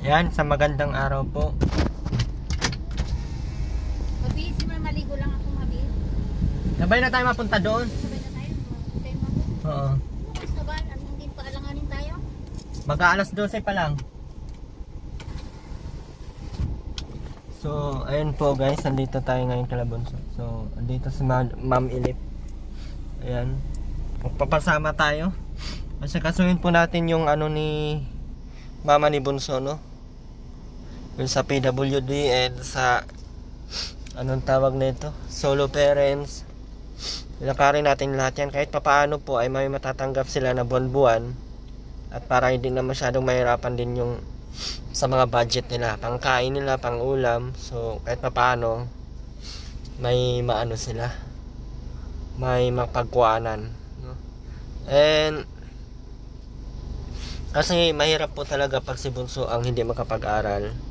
Yan, sa magandang araw po. Mabilis naman, maligo lang ako mabilis. Sabay na tayo mapunta doon. Sabay na tayo, tayo mo. Oo. Oras na ba? Hindi pa alanganin tayo? Mag-aalas 12 pa lang. So, ayun po guys, andito tayo ngayon Calabonso. So, andito si Ma'am Ilip. Ayan. Magpapasama tayo. Kasi kasuhin po natin yung ano ni Mama ni Bunso, no? Yung sa PWD and sa anong tawag nito? Solo parents. Ilakarin natin lahat yan. Kahit papaano po ay may matatanggap sila na buwan-buwan. At para hindi na masyadong mahirapan din yung sa mga budget nila, pangkain nila, pang ulam. So kahit papaano may maano sila, may mapagkuhanan, no? And kasi mahirap po talaga pag si Bunso ang hindi makapag-aral.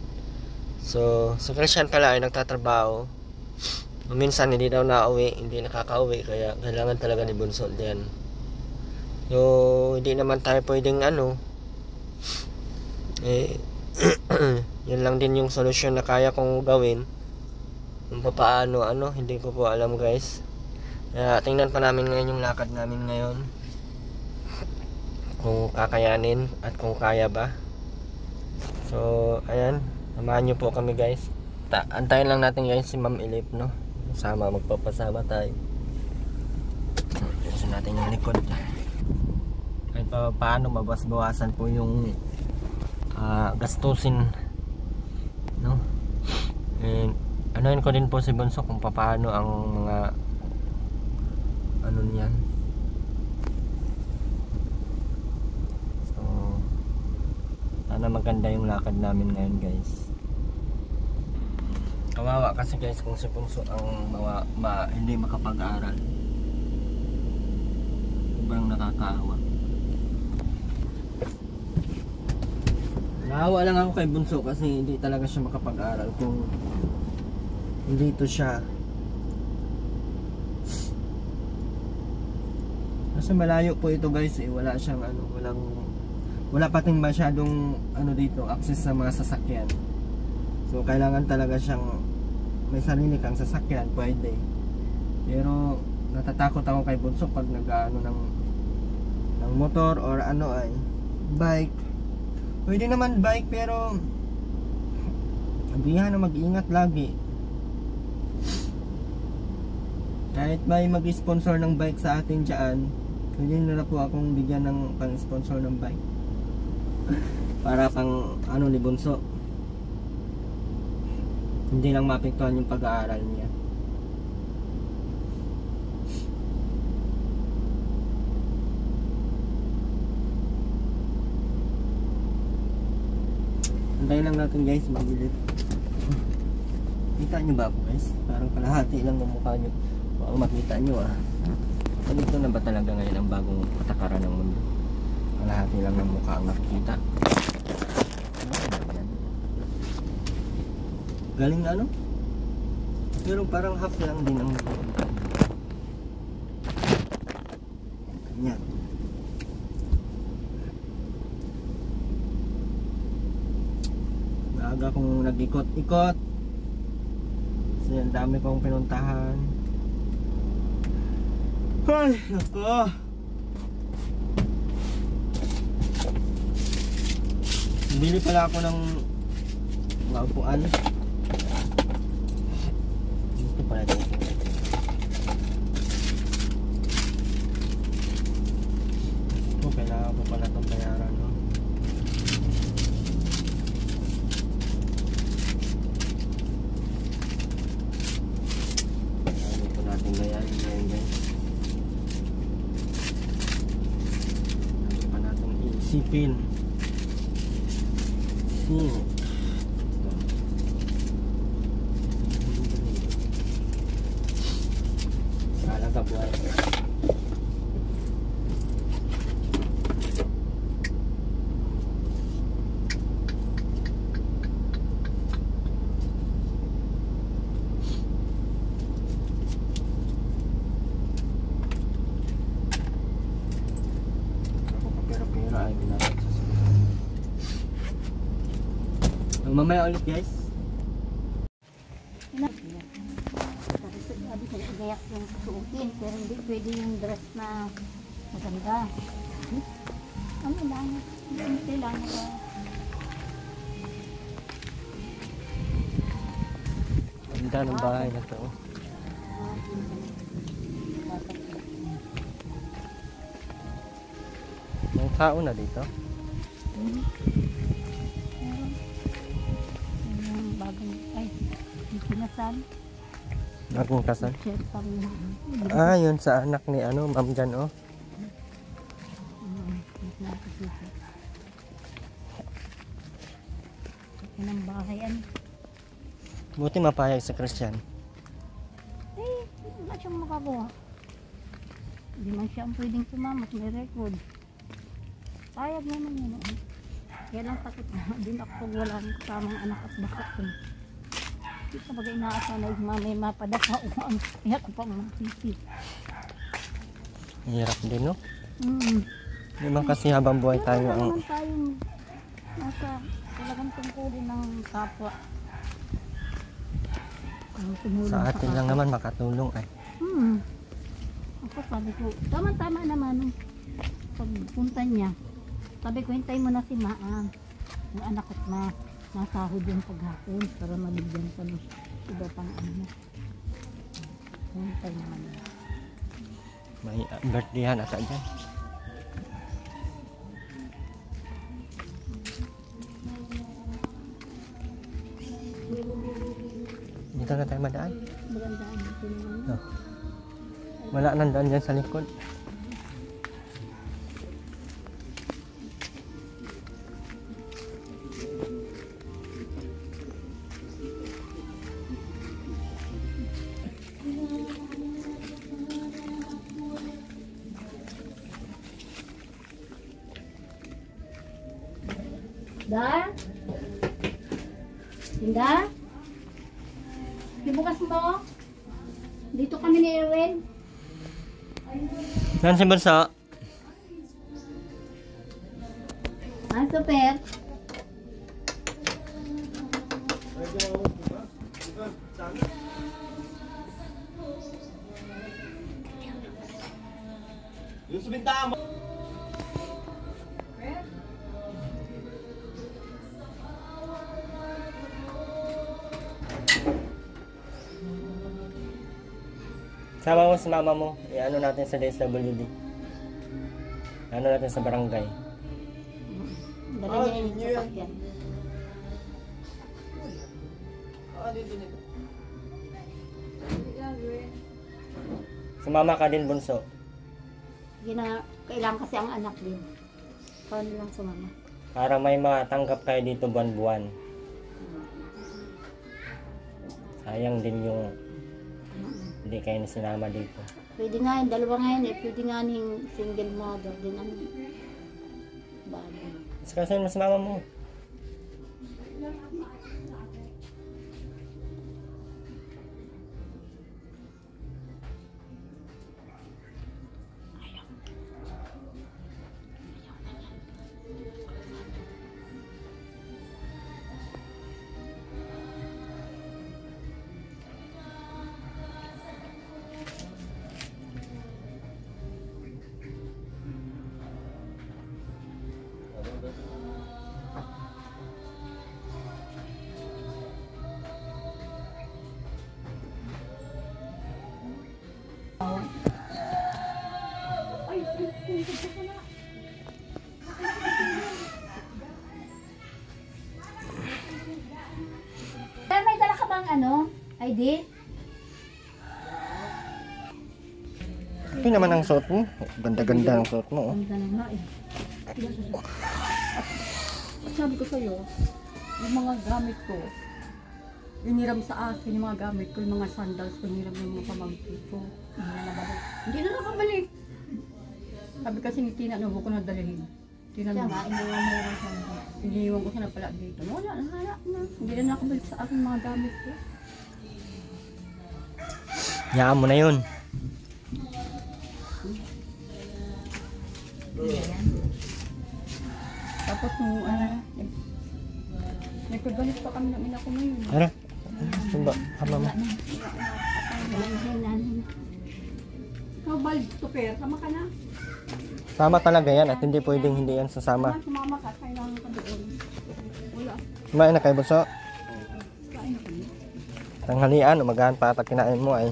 So si Christian pala ay nagtatrabaho, minsan hindi daw nauwi, hindi nakakauwi, kaya kailangan talaga ni Bunso diyan. So hindi naman tayo pwedeng yun lang din yung solusyon na kaya kong gawin. Kung paano, hindi ko po alam guys. Kaya tingnan pa namin ngayon yung lakad namin ngayon, kung kakayanin at kung kaya ba. So ayan, samahan nyo po kami guys. Antayin lang natin guys si Ma'am Ilip, no? Magpapasama tayo. Tignan natin yung likod. Kahit paano mabawas-bawasan po yung gastusin, no? And anuin ko din po si Bunso kung paano ang mga niyan. So sana maganda yung lakad namin ngayon guys. Kawawa kasi guys kung si Bunso ang hindi makapag-aral. Sobrang nakakaawa. Naawa lang ako kay Bunso kasi hindi talaga siya makapag-aral kung hindi to siya. Kasi malayo po ito guys, wala siyang wala pating masyadong dito access sa mga sasakyan. So kailangan talaga siyang may sarili kang sasakyan, pwede. Pero natatakot ako kay Bunso pag ng motor or ay bike. Pwede naman bike pero sabihan na mag-ingat lagi. Kahit may mag-sponsor ng bike sa atin dyan, pwede na po akong bigyan ng pang-sponsor ng bike. Para pang ni Bunso. Hindi lang maapektuhan yung pag-aaral niya. Antayin lang natin guys, magbilit. Kita nyo ba ako guys? Parang kalahati lang ng mukha nyo. Baka makita nyo Ganito na ba talaga ngayon ang bagong patakaran ng mundo? Kalahati lang ng mukha ang nakikita. Galing pero parang half lang din ang nakikita. Ganyan. Aga kong nag-ikot-ikot kasi ang dami kong pinuntahan. Ay, nako. Bili pala ako ng mga upuan. Ito pala dito. Ito, kailangan ko pala itong bayaran, no? Sipin. Alaga buhay. Ako pera ay ginamit sa So, mamaya ulit guys. Sabi ko, igayak yung suotin, pero hindi pwede yung dress na maganda. Ano lang, hindi lang. Ganda ng bahay na to. May tao na dito. Yung bagong, ay, yung kinasal. Bagong kasal. Chef kami. Ah, yun sa anak ni ano, Ma'am Jan, oh. Yan ang bahay. Buti mapayag sa Christian. Eh, wala siyang makagawa. Hindi man siya ang pwedeng sumama, may record. Payag naman yun. Kaya lang sakit na din ako pag wala ng kasamang anak at baka ko. Hindi ka bagay inaasahan na may mapadaka o ang kaya ko pang masisi. Hirap din, no? Mm. Di ba kasi habang buhay tayo Wala ang... naman tayong nasa talagang tungkulin ng kapwa. Ang tumulong Sa atin lang kapwa. naman makatulong ay. Ako sabi ko, tama-tama naman pagpunta niya. Sabi ko, hintay mo na si Maa. Yung anak ko na nasahod yung paghapon para mabigyan pa ng iba pang ano. Hintay naman niya. May birthdayhan ata dyan. Dito na tayo madaan. Magandaan dito naman. Oh. Wala nang daan dyan sa likod. Da? Tinda? Ibukas mo? Dito kami ni Erwin. Saan si Bansa? Ah, super. Yung subintaan mo. Sama mo si mama mo. I-ano natin sa DSWD. Ano natin sa barangay. Dala niya yung sasakyan. Sumama ka din, Bunso. Kailangan kasi ang anak din. Paano lang sumama? Para may matanggap kayo dito buwan-buwan. Sayang din yung hindi kayo sinama dito. Pwede nga yun, dalawa nga yun eh. Pwede nga yung single mother din ang bago. Mas kasi mas mama mo. Pero may dala ka bang ano? ID? Ito naman ang suot mo. Ganda-ganda ang suot mo. Oh. Ang dala nga eh. At sabi ko sa'yo, yung mga gamit ko, iniram sa akin yung mga gamit ko, yung mga sandals ko, iniram yung mga pamangkin ko. Hindi na nakabalik. Sabi kasi ni Tina, ano ko na dalhin. Tina Siya na, nga, iniwan mo yung sanda. iniwan ko siya na pala dito. Wala, nahala na. Hindi na nakabalik sa akin mga gamit ko. Yaan mo na yun. Tapos nung, Nagkagalit pa kami ng ina ko ngayon. Ano? Sumba, kama mo. Ikaw, Bal, Tuper, sama ka na. Sama talaga yan at hindi pwedeng hindi yan sasama. Sumama ka, kailangan ka doon. Wala. Kumain na kayo, bunso. Kain na kami. Tanghalian, umagahan pa at kinain mo ay.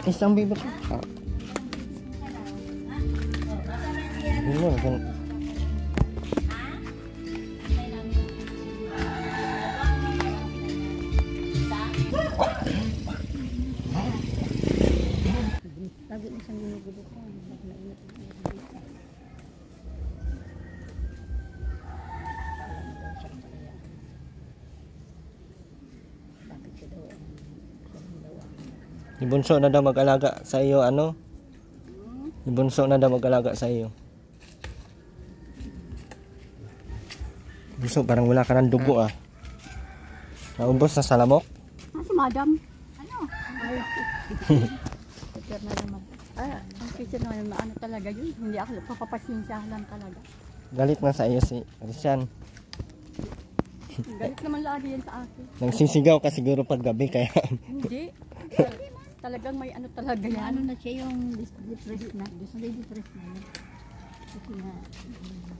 Isang bibig. Yun yun. Lagi na siyang ginugulo ko. Bakit siya daw? Ibunso na daw mag-alaga sa iyo, ano? Ibunso na daw mag-alaga sa iyo. Bunso, parang wala ka ng dugo ah. Naubos na sa lamok? Ah, si Madam. Ano? Ay, Teacher na naman. ang teacher naman, ano talaga yun. Hindi ako, papapasensya lang talaga. Galit na sa iyo si Christian. Galit naman lagi yan sa akin. Nagsisigaw ka siguro pag gabi kaya. Hindi. Talagang may ano talaga Kaya ano yan. na siya yung depressed na. Depressed na. Kasi nga,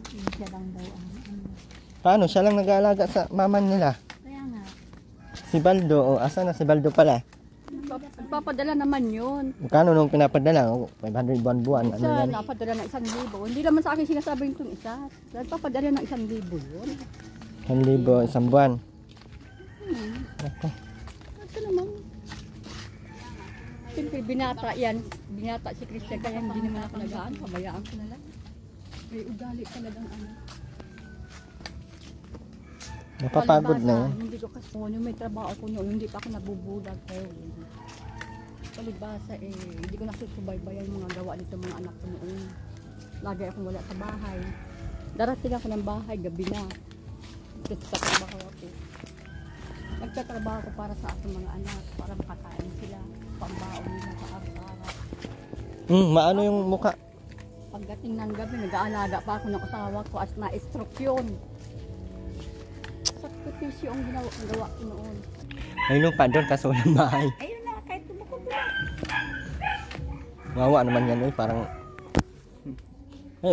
hindi siya lang daw ang ano. Paano? Siya lang nag-aalaga sa mama nila. Kaya nga, Si Baldo, o asa na si Baldo pala? Nagpapadala naman yun. Kano nung pinapadala? 500 buwan-buwan. Ano Isa, yan? napadala ng 1,000. Hindi naman sa akin sinasabi itong isa. Nagpapadala ng 1,000 yun. 1,000 isang buwan. Ako. Ito naman. Siyempre, binata yan. Binata si Christian, kaya hindi naman ako nagaan. Pabayaan ko na lang. May ugali talagang ano. Napapagod na yan. Hindi ko kasi yung may trabaho ko noon, hindi pa ako nabubulag ko. Palibasa hindi ko nasusubaybayan yung mga gawa nito mga anak ko noon. Lagi akong wala sa bahay. Darating ako ng bahay, gabi na. Nagtatrabaho ako. Nagtatrabaho ko para sa aking mga anak, para makakain sila, pambaon nila sa araw-araw. Maano yung mukha? Pagdating ng gabi, nag-aalaga pa ako ng asawa ko at na-stroke yun. Sakripisyo ang gawa ko noon. Ayun pa doon kaso walang bahay. ayun na, kahit tumukod na. Wawa naman yan parang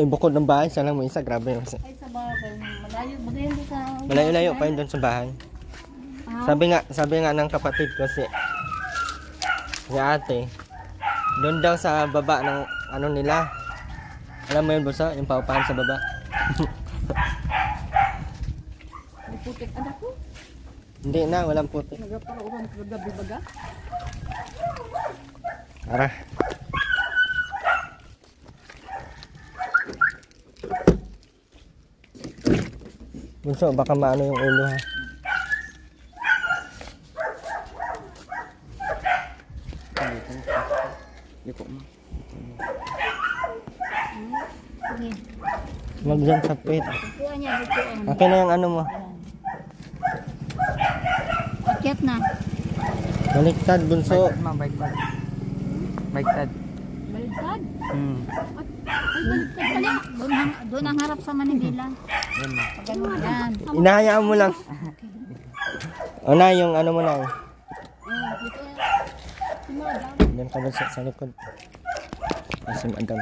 bukod ng bahay siya lang may isa, grabe yun. Ay, sa bagay, malayo, magayon din sa... Malayo-layo pa yun doon sa bahay. Sabi nga ng kapatid ko si ate, doon daw sa baba ng ano nila. Alam mo yun bosa, yung paupahan sa baba. May putik anak ko. Hindi na, walang putik. Nagparoon ko gabi baga. Tara. Bunso, baka maano yung ulo ha. Sige, Wag dyan sa pit. bukuan niya, bukuan. Akin na yung ano mo. Akyat na. Baliktad, bunso. Baliktad. Baliktad. Baligtad. Hmm. Ay, baligtad pala. Doon ang harap sa Manibela. Yan. Ganun yan. Inahayaan mo lang. O na, yung ano mo na. Dito si Madam. Diyan ka bunso sa likod. Si Madam.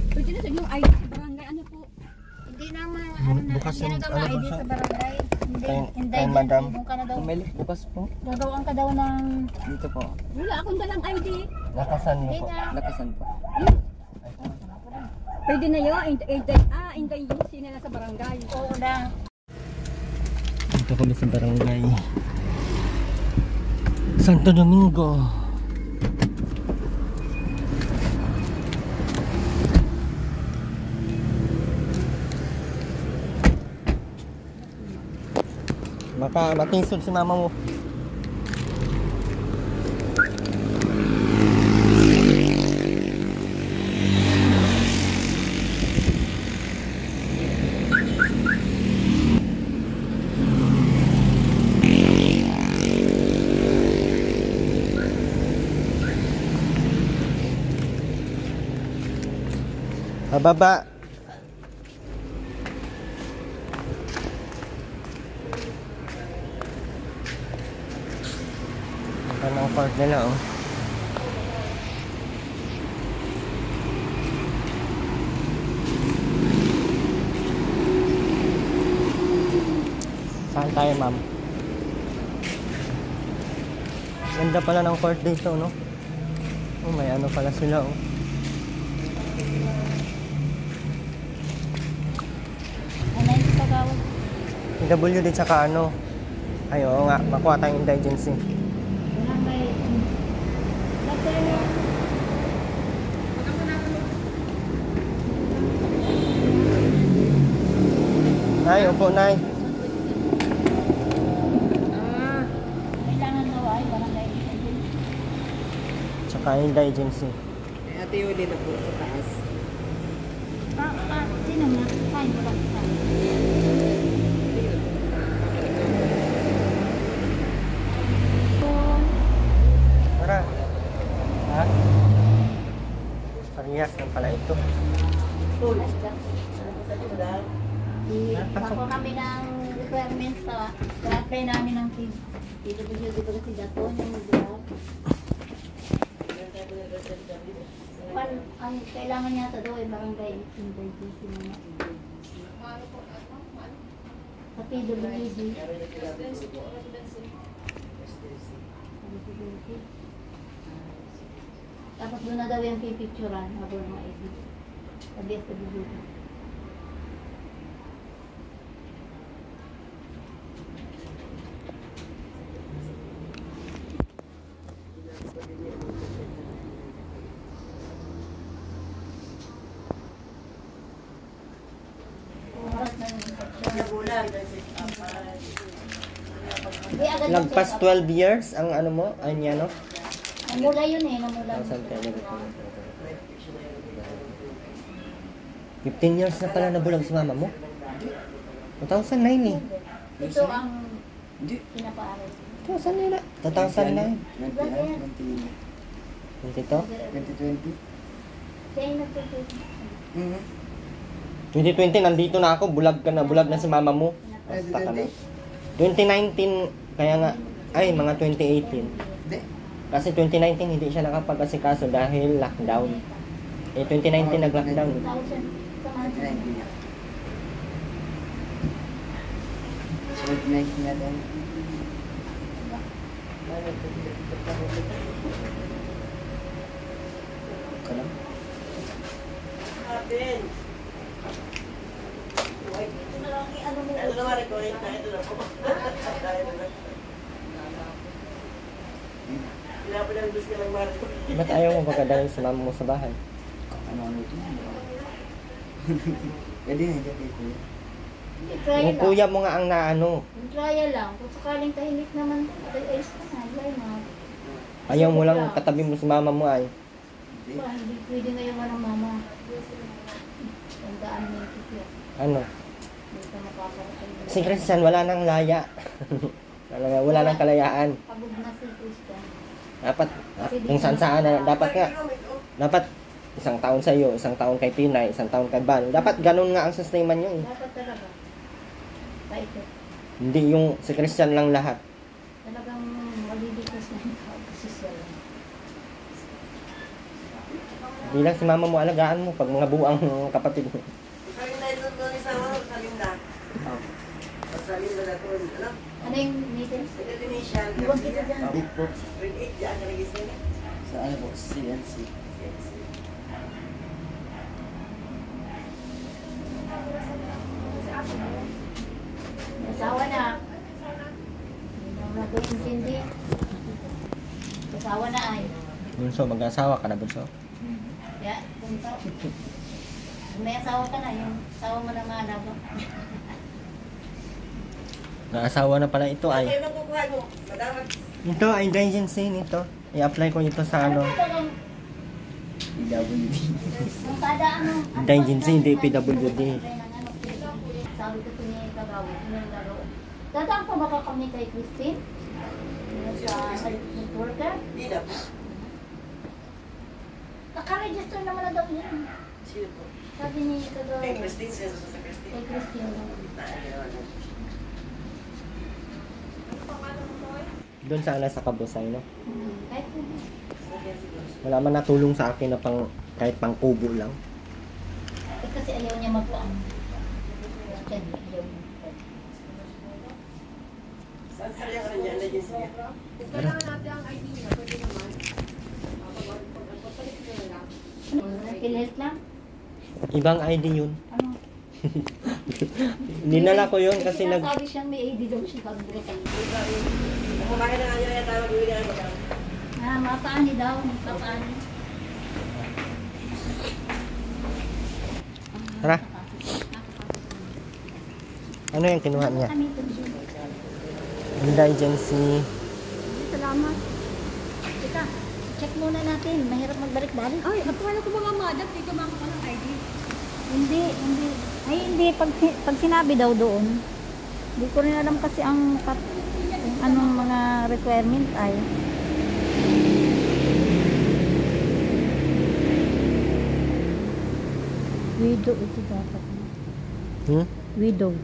Pwede na sa inyong ID sa barangay. Ano po? Hindi naman, ano na, Bukas hindi yung na daw ano, ID bunso? sa barangay. Hindi, hindi, Kay Madam. doon ka na daw. Kumilik bukas po. Gagawin ka daw ng... Dito po. Wala akong dalang ID. Nakasan mo Hindi po. na. Lakasan po. Pwede na yun. Intay yung sina na sa barangay. Oo na. Dito kami sa barangay Santo Domingo. Baka matisod si mama mo. Bababa. Ito ng court nila, oh. Saan tayo, ma'am? Ganda pala ng court dito, no? Oh, may ano pala sila, oh. Ano yung pagawag? PWD tsaka ano. Ay, oo nga, makuha tayong indigency. Walang may... Nagkaya Nay, upo, Nay. kailangan na ay walang may Tsaka indigency. Ate Yuli na po sa taas. Sino nga? Kain ko lang sa Tara. Ha? Parehas lang pala ito. Ako kami ng requirements sa apply namin ng PWD ko kasi dato yung mag-grab. Ang kailangan niya daw ay barangay indigency mga sa PWD. Tapos doon na daw yung pipicturan habang mga ID. Sa PWD. Lagpas 12 years ang ano mo, ay niya, no? Namula yun eh, namula. 15 years na pala nabulag si mama mo? 2009 eh. Ito ang Hindi. pinapaaral. 2009 na. 2009. 20 22? 2020. Siya yung nagtutulong. 2020 nandito na ako, bulag ka na, bulag na si mama mo. Basta ka na. 2019, kaya nga, ay mga 2018. Hindi. Kasi 2019 hindi siya nakapag-asikaso dahil lockdown. Eh 2019 nag-lockdown. 2000 sa mga 2019 niya. 2019 natin. Kalam. Ba't ayaw mo pagkadalhin si mama mo sa bahay? Ano ito? Pwede na dyan kay Kuya. Trial Yung lang. kuya mo nga ang naano. Yung trial lang. Kung sakaling tahimik naman, ayos na na. Why not? Ayaw mo lang katabi mo si mama mo ay. Diba, hindi pwede ngayon walang mama. Tandaan mo yung kikyo. Ano? Hindi ka makakarating. Si Christian wala nang laya. wala nang kalayaan. Pagod na si Christian. Dapat kung saan na dapat nga. Dapat isang taon sa iyo, isang taon kay Tinay, isang taon kay Ban. Dapat ganun nga ang sistema niyo eh. Dapat talaga. Paito. Hindi yung si Christian lang lahat. Talagang maliligtas na yung tao kasi siya lang. Hindi lang si mama mo alagaan mo pag mga buang kapatid mo. Ano yung meetings? Iwan kita dyan. Big po. Sa ano po? CNC. Asawa na. Hindi mo na doon intindi. Asawa na ay. Bunso, mag-asawa ka na, Bunso. Ya, punta. Kung may asawa ka na, yung asawa mo na maalaga. Naasawa na pala ito ay. Ito ay indigency nito. I-apply ko ito sa ano. PWD. Kada ano? Indigency, hindi PWD. Sabi ko ito niya yung gagawin. Dadaan pa baka kami kay Christine? Sa health worker? Hindi na po. Naka-register naman na daw yan. Sino po? Sabi ni kagawin. Kay Christine, sino sa Christine? Kay Christine. Doon sana sa Kabusay, no? Kahit hindi. Wala man natulong sa akin na pang, kahit pang kubo lang. Eh, kasi ayaw niya magpaan. Ayaw niya. Saan sa kanya ka rin dyan? Agency niya? Tara. Pilhet lang? Ibang ID yun. Ano? Ninala ko yun kasi nag... Sabi siya may AD daw siya pag-break. Kumain na nga niya yan tayo mag-uwi na mag Mapaani daw. Mapaani. Tara. Ano yung kinuha niya? Kami ito siya. Indigency. Salamat. Teka, check muna natin. Mahirap magbalik-balik. Ay, natuwa ko mga madam, dito mga ka ng ID. Hindi. Ay, hindi. Pag sinabi daw doon, hindi ko rin alam kasi ang anong mga requirement ay. Widow ito dapat. Widow.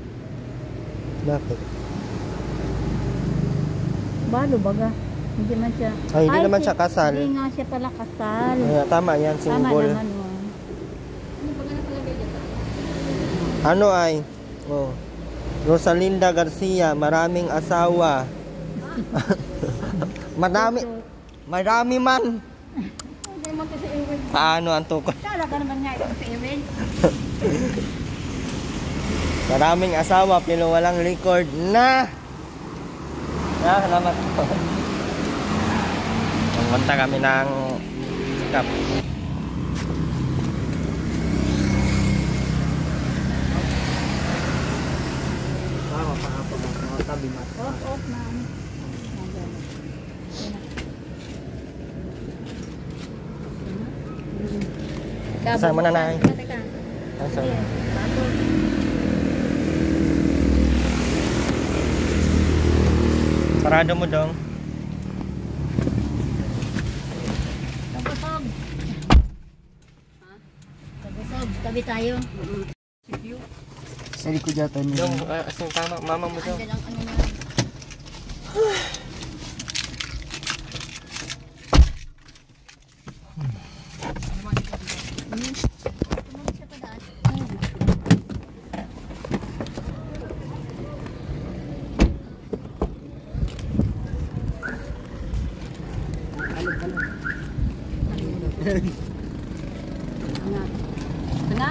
Bakit? Balo baga. Hindi man siya. Ay, hindi naman siya kasal. Hindi nga siya pala kasal. Tama yan, Tama single. naman mo. Ano ay? Oh. Rosalinda Garcia, maraming asawa. Marami man. Hindi mo kasi event. Paano ang tukol? Kala ka naman nga ito sa event. Maraming asawa pero walang record na. Salamat po. Pumunta kami ng Sikap. Off na. Saan mo na na? Teka. Saan? Sarado mo dong. Tagusog. Tagusog. Tabi tayo. Sa likod yata niya. Dong, asin tama, mama mo dong. Andyan ang ano na. Kana?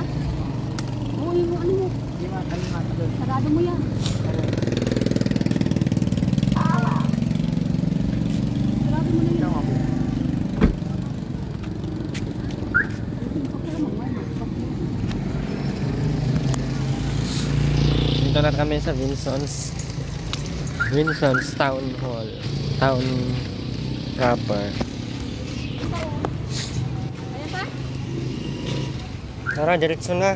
Oo, yung ano mo. Sarado mo yan. Sarado mo na yan. Dito na kami sa Vinson's Town Hall. Town proper. Tara, diretso na.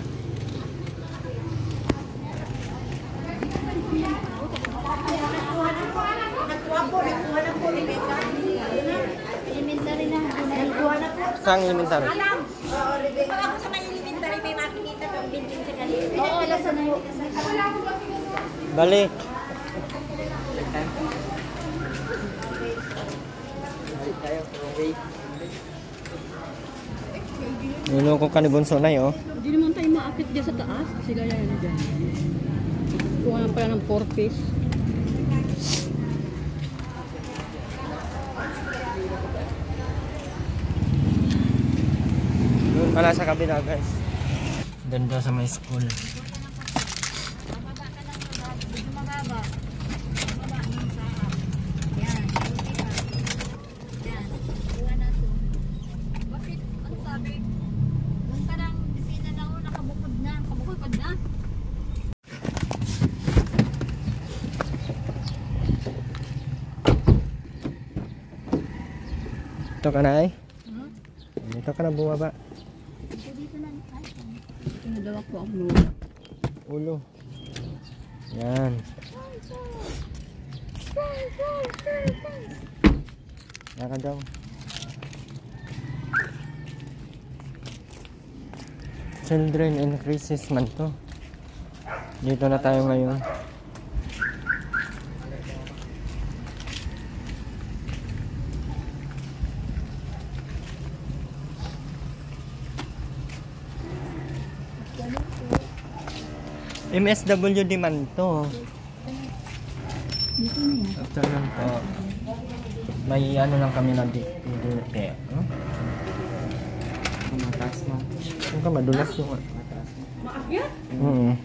Elementary na. Saan elementary? Pag ako sa may elementary, may makikita kang building sa kanila. Oo, alas na yun. Balik. Niloko ka ni Bunso na yun. Hindi naman tayo maakit dyan sa taas. Sila yan dyan. Kuha na pala ng 4 piece. Doon pala sa kabila guys. Doon daw sa may school. Bakit? Ano sabi? Doon ka ng bisita na ako, nakabukod na. Nakabukod na. Dito ka na ay? Dito ka na bumaba. Dito na. Pinadala po ang Ulo. Yan. Naka daw. Children in Crisis man to. Dito na tayo ngayon. MSWD man to. Dito na yan. After nun po, may ano lang kami na DP. Huh? Mataas mo. Yung ka madulas yung mataas mo. Maakyat?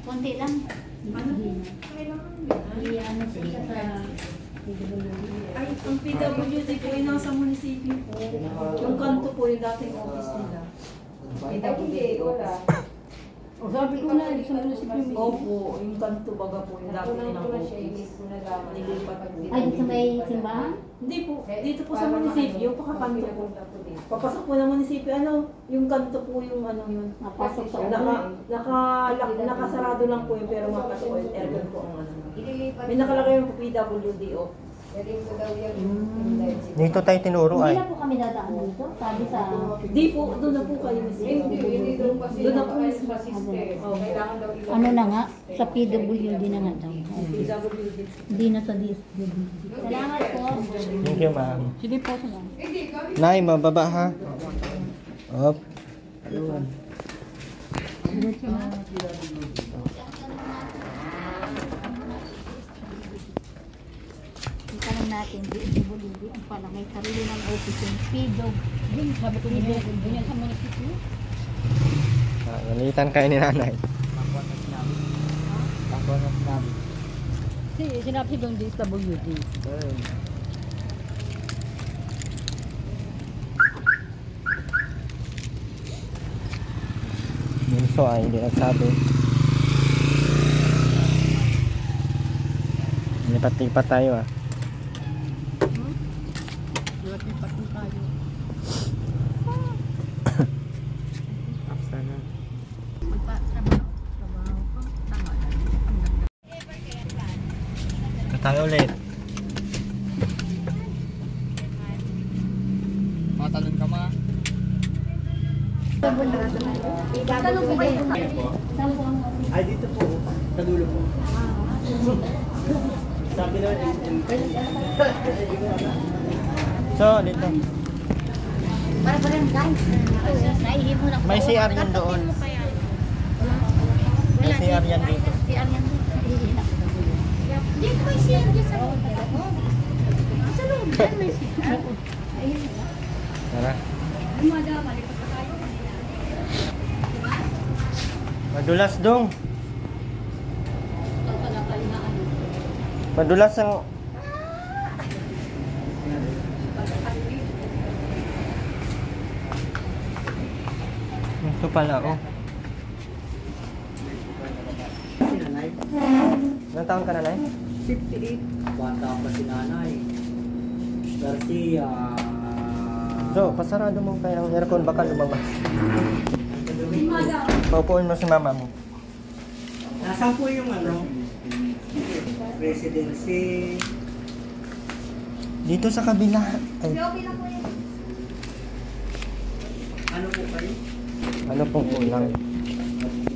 Konti lang. Ano siya sa... Ay, ang PWD po ay nasa munisipyo po. Yung kanto po yung dating office nila. PWD office. O sabi ko na, sa munisipyo. Opo, yung kanto baga po yung dating ng office. Nilipat po. Ay, sa may simbahan? Hindi po, dito po sa munisipyo, pakakanto po. Papasok po ng munisipyo, ano, yung kanto po yung ano yun. Napasok sa ulo. Nakasarado lang po yun, pero mapasok po yung aircon po ang ano. May nakalagay yung PWD office. Dito tayo tinuro Hindi ay. na po kami dadaan dito. Sabi sa... Di po, doon na po kayo mismo. Doon na po mismo. Ano na nga? Sa PWD na nga daw. PWD. Hindi na sa DSWD. Salamat po. Thank you, ma'am. Sige po. Salamat. Nay, mababa ha. Op. Itanong natin, DSWD ang pala may sarili ng office yung PWD. Sabi ko ni Bogol, ganyan sa munisipyo. Nalitan kayo ni nanay. Sinabi doon DSWD. Minso ay hindi nagsabi. Lipat-lipat tayo ah. Sana. Tayo ulit. Matalon ka ma. Tanong po kayo. Tanong po ang Ay dito po. Sa dulo po. Sabi na So, dito. para guys. Naihimo na. May CR yun doon. May CR yan dito. CR yan dito. Dito may CR dyan sa loob. Sa loob. Yan may CR. Ayun. Tara. Madulas dong. Madulas ang... Ito pala, oh. Ilang taon ka na, Nay? 58. Bata pa si nanay. Garcia. So, pasarado mo kaya ang aircon, baka lumabas. Paupuin mo si mama mo. Nasaan po yung ano? Presidency. Dito sa kabila. Ay, Ano po kayo? ano pong kulang?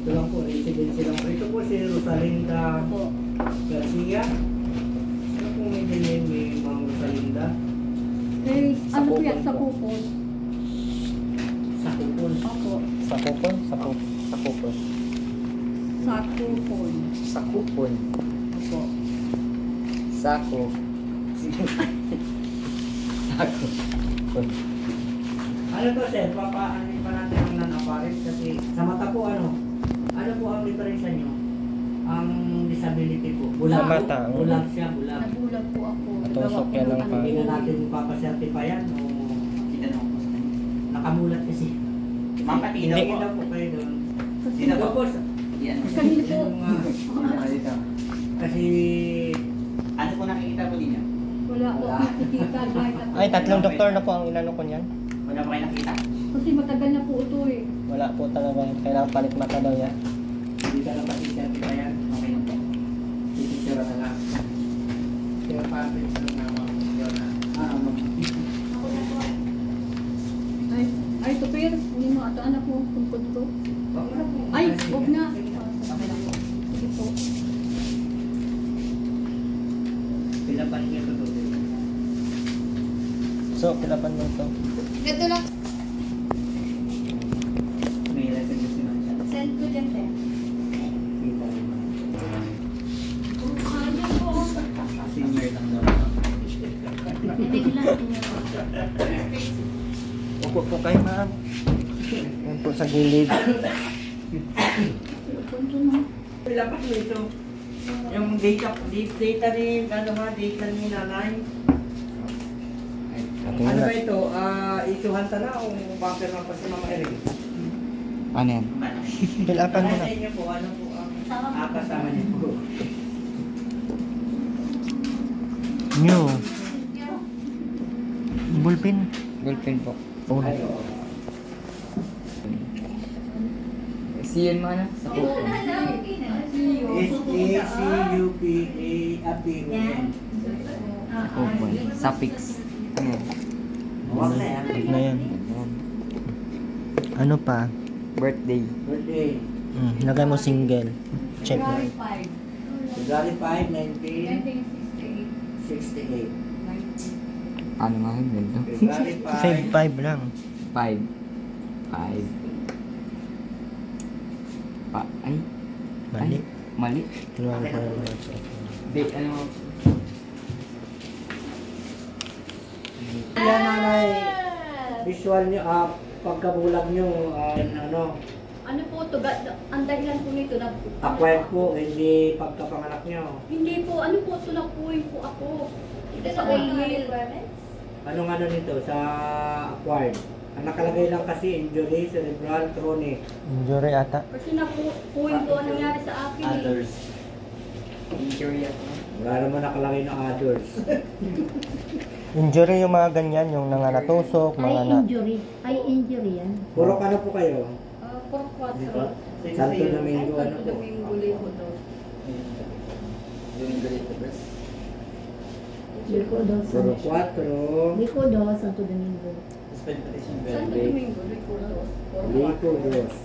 Ito lang po, residency lang po. Ito po si Rosalinda Garcia. Ano po may diname may Ma'am Rosalinda? Eh, ano po yan sa kupon? Sa kupon. Opo, Sa kupon? Sa kupon. Sa kupon. sa kupon. Sa kupon. Opo. Sako. Sako. Kupon. Ano to sir, papaanin pa natin ang non-apparent kasi sa mata po ano po ang diferensya nyo? Ang disability po. Sa Bulag po. mata, oh. Bulag siya, bulag. Nabulag po ako. Natusok yan ng Hindi na natin papasertify yan o nakamulat kasi. Mapatinaw Hindi. po. Daw po kayo doon. Sino po? Po, Yan. Kanina po. kasi Ano po nakikita po ninyo? Wala po akong nakikita. Ay, 3 doktor na po ang inano ko niyan. Wala pa kayo nakita. Kasi matagal na po ito eh. Wala po talaga. Kailangan palit mata daw yan. Hindi ka lang pati-share kita yan. Okay na po. Pipicture na lang. Kaya pa-picture na lang. Yun na. Ay, tupir. Hindi mo ato anak mo. Tungkod ko. Wag mo na po. Ay, huwag na. Okay na po. Sige po. Pilapan niya ito. So, kilapan mo ito. Ganito lang. May lesson kasi naman siya. Send ko dyan, te. Kita rin. Senior lang daw. Ibig lang. Upo po kayo, ma'am. Yan po sa gilid. Pilapas mo ito. Yung data ni, ano nga, data ni nanay. Ano ba ito? Isuhan ta na o bumper na pa si Mama Eric? Ano yan? Kilapan mo na. Sa inyo po, ano po ang kasama niyo po? New. Bullpen. Ballpen po. Oh. Ay, oo. Siyan mo na? Sa pupo. S-A-C-U-P-A-P-O-N. Sa pupo. Sa fix. Ano yan? Huwag na yan. Huwag na yan. Ano pa? Birthday. Birthday. Lagay mo single. Check mo. February 5, 1968. Ano nga yun? Ganito? February 5. Fave 5 lang. 5. Ay. Mali. Mali. Kinuha ko na. Date ano? Yan nanay. Visual nyo, pagkabulag nyo, ano, Ano po ito? Ang dahilan po nito na acquired po, hindi pagkapanganak nyo. Hindi po, ano po ito nakuhin po ako. Ito sa mga requirements? Anong ano nito sa acquired? Ang nakalagay lang kasi injury, cerebral, chronic. Injury ata. Kasi nakuhin po ang nangyari sa akin eh. Injury ako. Wala naman nakalagay na others. Injury yung mga ganyan, yung nangatusok, mga na... Ay, injury yan. Puro ano po kayo? Por 4. Santo Domingo, ano po? Domingo Liho daw. Licodo, Puro 4. Licodo, Santo Domingo. Santo Domingo, Licodo. Lico, dos.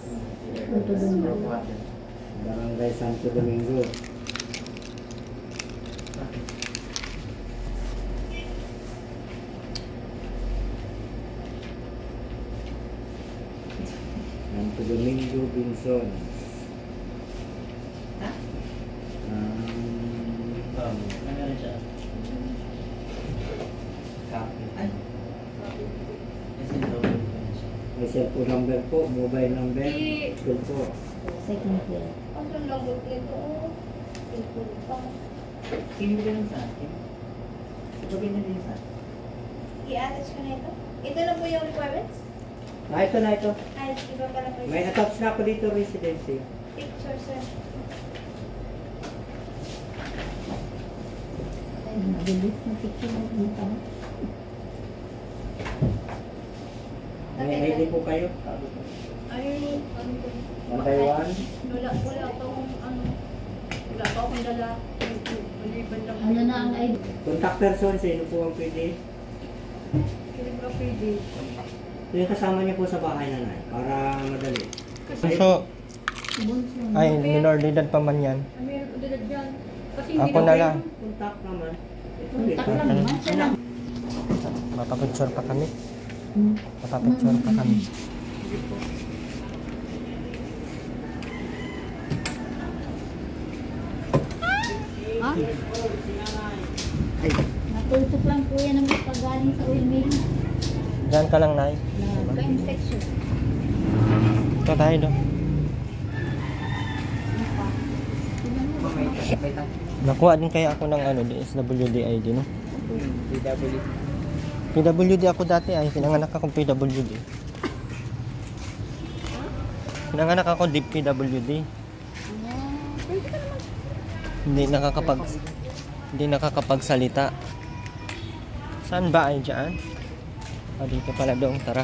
Santo Domingo. Barangay Santo Domingo. Santo Domingo, Binson. May cellphone number po, mobile number. School po. Second year. Ang lang ko ito. Sino ka lang sa akin? Sabi na din sa akin. I-attach ko na ito. Ito na po yung requirements? Ito na ito. Ay, iba pala po May attach na ako dito, residency. picture, sir. Ay, mabilis na picture mo dito. May ID po kayo. Ay, ano po? One by one. Wala pa akong ano. Wala pa akong dala. Maliban lang. Ano na ang ID? Contact person, sino po ang pwede? Kaya ba pwede? Yung kasama niyo po sa bahay na para madali. So, Bunso. ay, minor de edad pa man yan. May udad dyan. Kasi Ako na lang. Contact naman. Ito Contact dito. lang naman. Siya lang. Mapapicture pa kami. Mapapicture pa kami. Ha? Natusok lang po yan ang paggaling sa oil mill. Diyan ka lang, Nay. Nagka-infection. Ito tayo do. Nakuha din kaya ako ng ano, DSWD ID, no? PWD ako dati ay, pinanganak akong PWD. Pinanganak ako deep PWD. Hindi nakakapagsalita. Saan ba ay dyan? Ah, dito pala doon. Tara.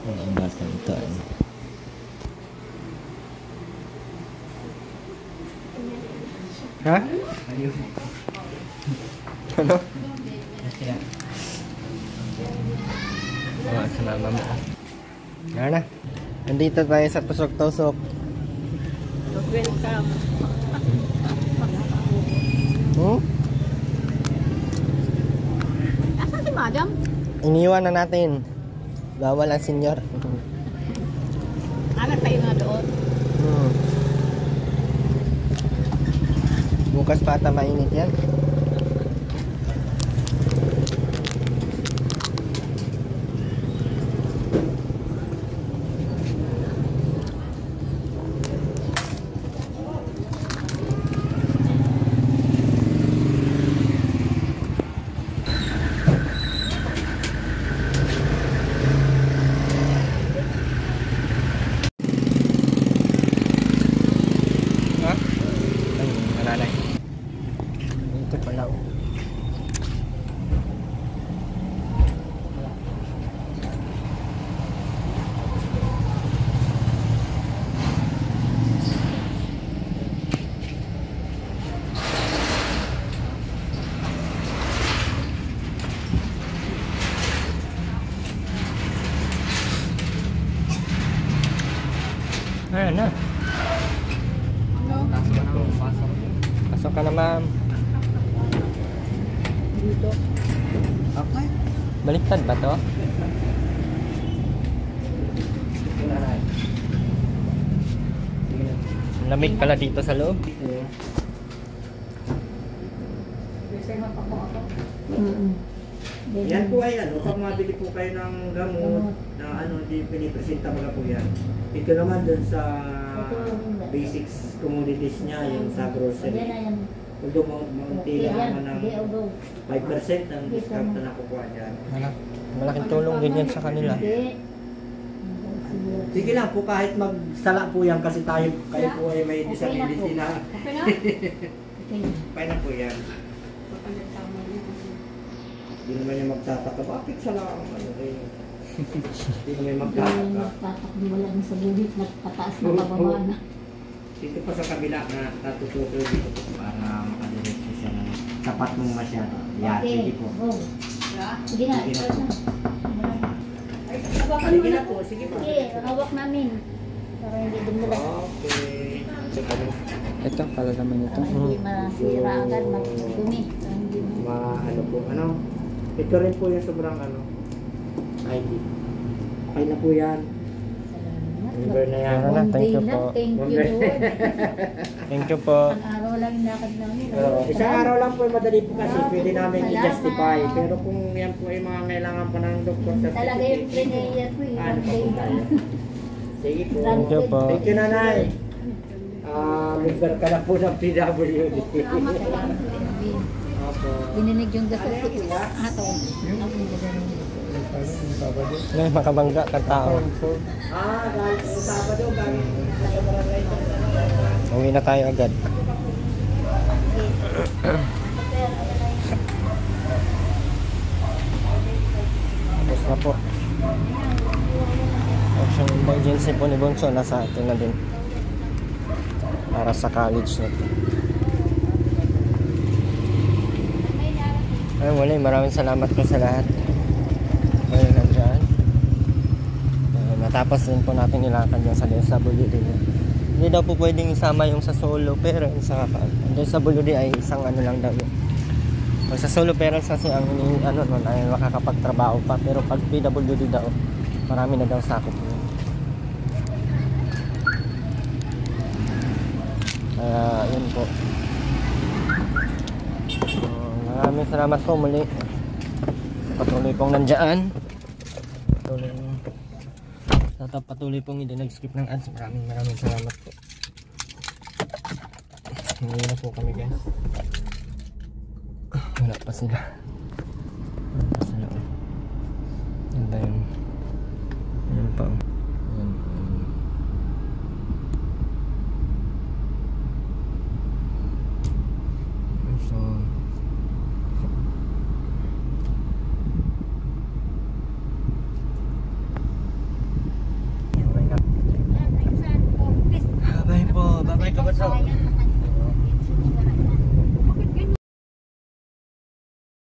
Ang bata ito ay. Ha? Ano? Oh, sa mama mo. Yan na. Nandito tayo sa tusok-tusok. Welcome. Hmm? Asan si madam? Iniwan na natin. Bawal ang senyor. Anak tayo na doon. Hmm. Bukas pa ata mainit yan. Ha? Ayun, nanay. Ito pala. Oh. Ayan na. Pasok ka na, ma'am. Dito. Okay. Baliktad ba to? Lamig pala dito sa loob. Yan po ay ano, pag mabili po kayo ng gamot na ano, hindi pinipresenta mga po yan. Ito naman dun sa basics commodities niya, yung sa grocery. Although maunti lang naman ng 5% ang discount na nakukuha dyan. Malaking tulong din yan sa kanila. Sige lang po, kahit magsala po yan kasi kayo po ay may disability na. Okay na? Kaya na po yan. Hindi naman yung magtataka, bakit sala ang ano eh. Hindi naman magtataka. Tatakbo lang sa buhit, nagpataas na pababa na. Dito pa sa kabila na natututo dito po para makadiretso siya ng tapat mong masyado. Yan, sige po. Go. Sige na, Sige na ikaw po. na. Hawakan Sige mo na na. po, sige po. Sige, hawak namin. Para hindi dumulas. Okay. Ito pala naman ito. Para hindi masira agad, magdumi. Para hindi Ano po, ano? Ito rin po yung sobrang ano, ID. Okay na po yan. Number na yan. Ano na, thank you po. Thank you, Lord. Thank you po. Ang araw lang yung lakad namin. Isang araw lang po madali po kasi pwede namin i-justify. Pero kung yan po ay mga kailangan pa ng doktor sa Talaga yung pinahiya ko eh. Ano One pa day. po? Sige po. Thank you po. Thank you, nanay. Member ka na po ng PWD. Salamat. Opo. Dininig yung gasal Ano ko. yung iba? Ato. Ay, makabangga ka tao. Dahil sa Sabado, galing Uwi na tayo agad. Tapos na po. Option emergency po ni Bonso, nasa atin na din. Para sa college na to. Ay, wala. Maraming salamat po sa lahat. Ayun, nandyan. Matapos din po natin nilakad yung sa Bulyo din. Hindi daw po pwedeng isama yung sa solo pero sa Bulyo ay isang ano lang daw yun. Pag sa solo parents kasi ang ano nun ay makakapagtrabaho pa, pero pag PWD daw marami na daw sakop yun. Yun po. Maraming salamat po muli. Patuloy pong nandyan. Patuloy pong hindi nag-skip ng ads. Maraming salamat po. Hindi na po kami guys. Wala pa sila. Yan tayo. Yan pa. Yan. So kabunso.